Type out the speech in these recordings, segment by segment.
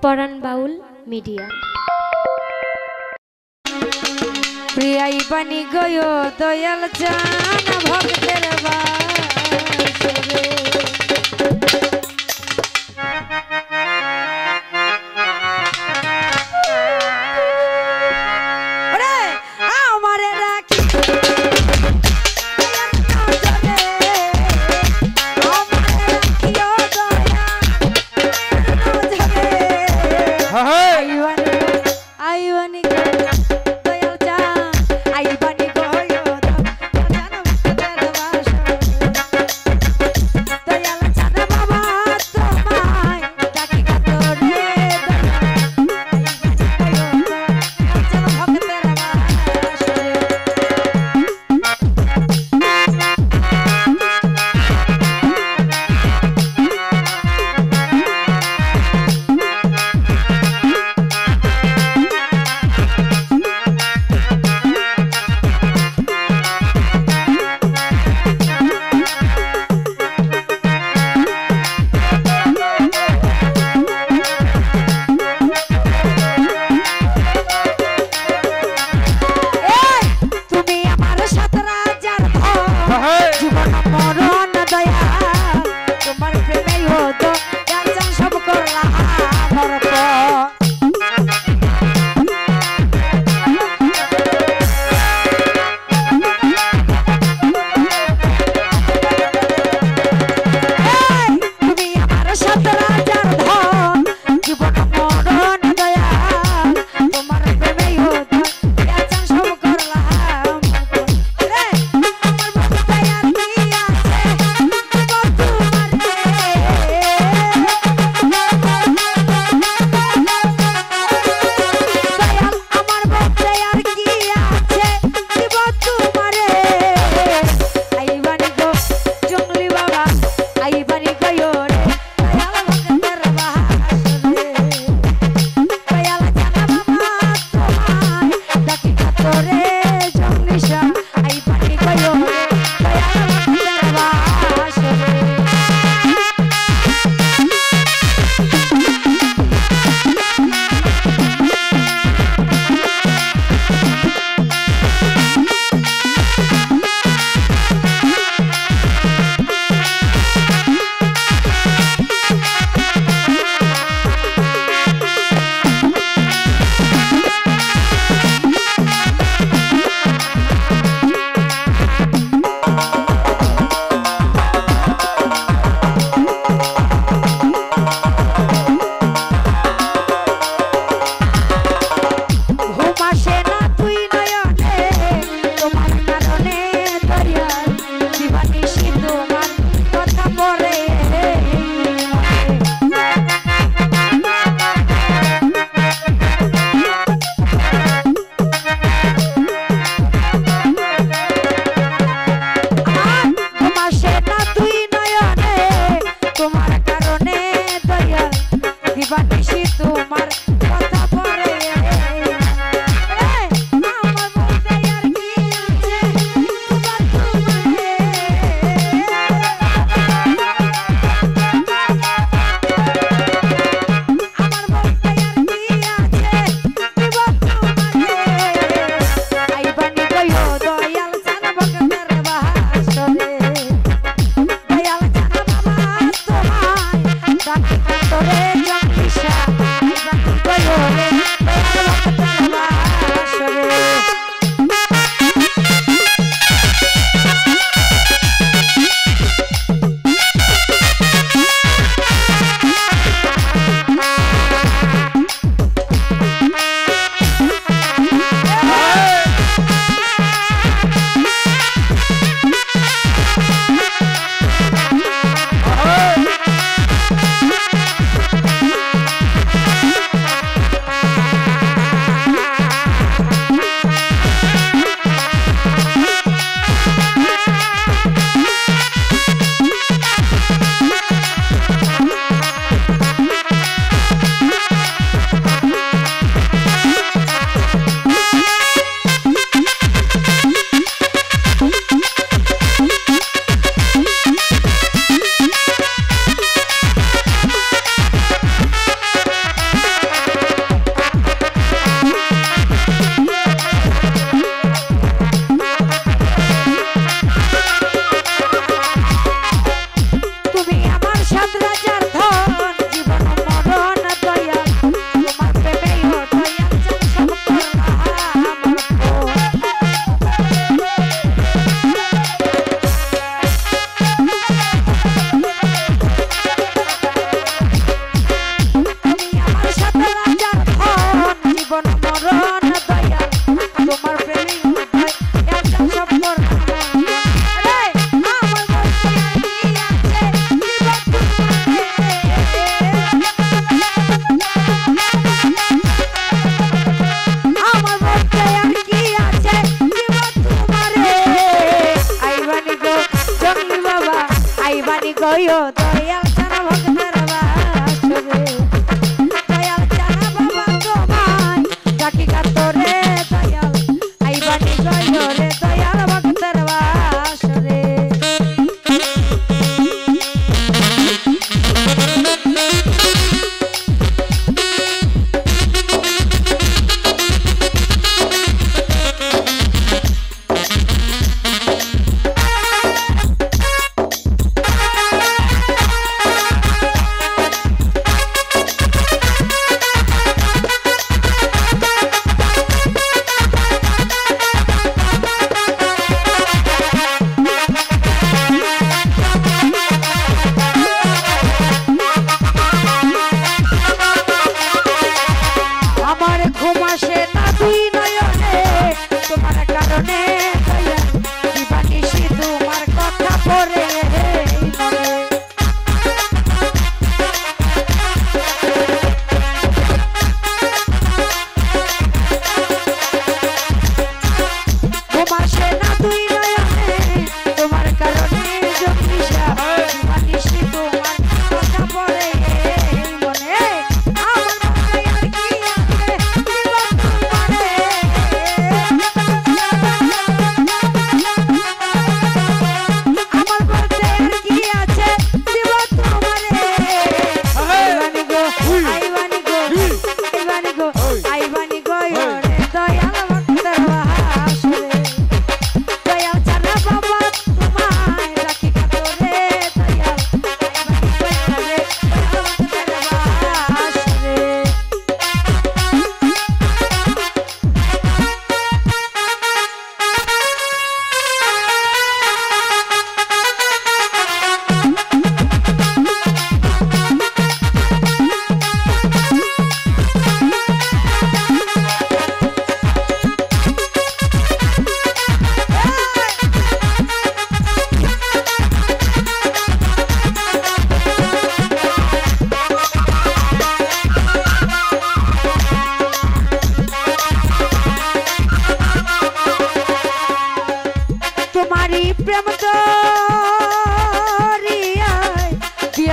পরাণ বাউল media. প্রিয়াই বাণী গয় দয়াল জান ভক্তের বাসরে। ওরে আমারে রাখি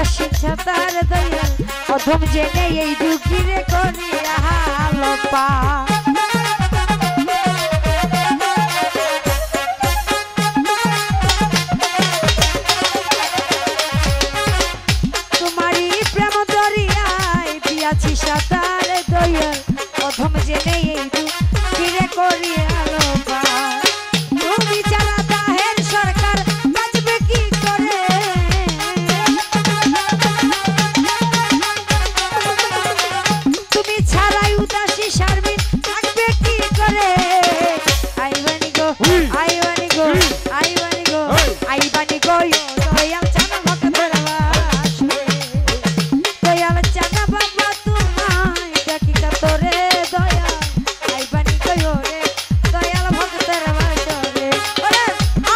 উদাসী ছাতার দয়াল অধম জেনে এই দুঃখীরে করিয়া লোপা তোমারই প্রেম দরিয়ায় দিয়াছি সাঁতার দয়াল অধম জেনে এই দুঃখীরে করিয়া লোপা তুমি ছাড়া তাহের সরকার বাঁচবে কি করে তুমি ছাড়াই উদাসী শারমিন থাকবে কি করে আইবানি গো আইবানি গো আইবানি গো আইবানি গো দয়াল চানা ভক্তের বাসরে দয়াল চানা বাবা তোমায় ডাকি কাতরে দয়াল আইবানি গো রে দয়াল ভক্তের বাসরে ওরে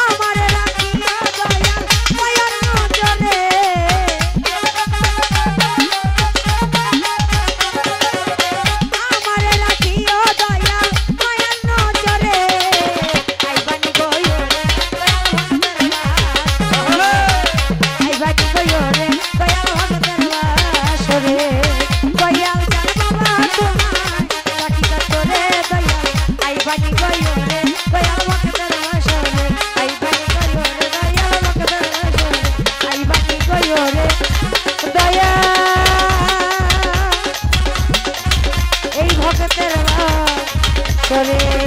আমার রাখিও দয়াল মায়ার নজরে আমারে রাখিও দয়াল মায়ার নজরে আইবানি গো রে দয়াল ভক্তের বাসরে আইবানি গো রে দয়াল ভক্তের বাসরে দয়াল চান বাবা তোমায় ডাকি কাতরে দয়াল আইবানি গো রে দয়াল ভক্তের বাসরে আইবানি গো রে দয়াল ভক্তের বাসরে আইবানি গো রে দয়াল এই ভক্তের বাসরে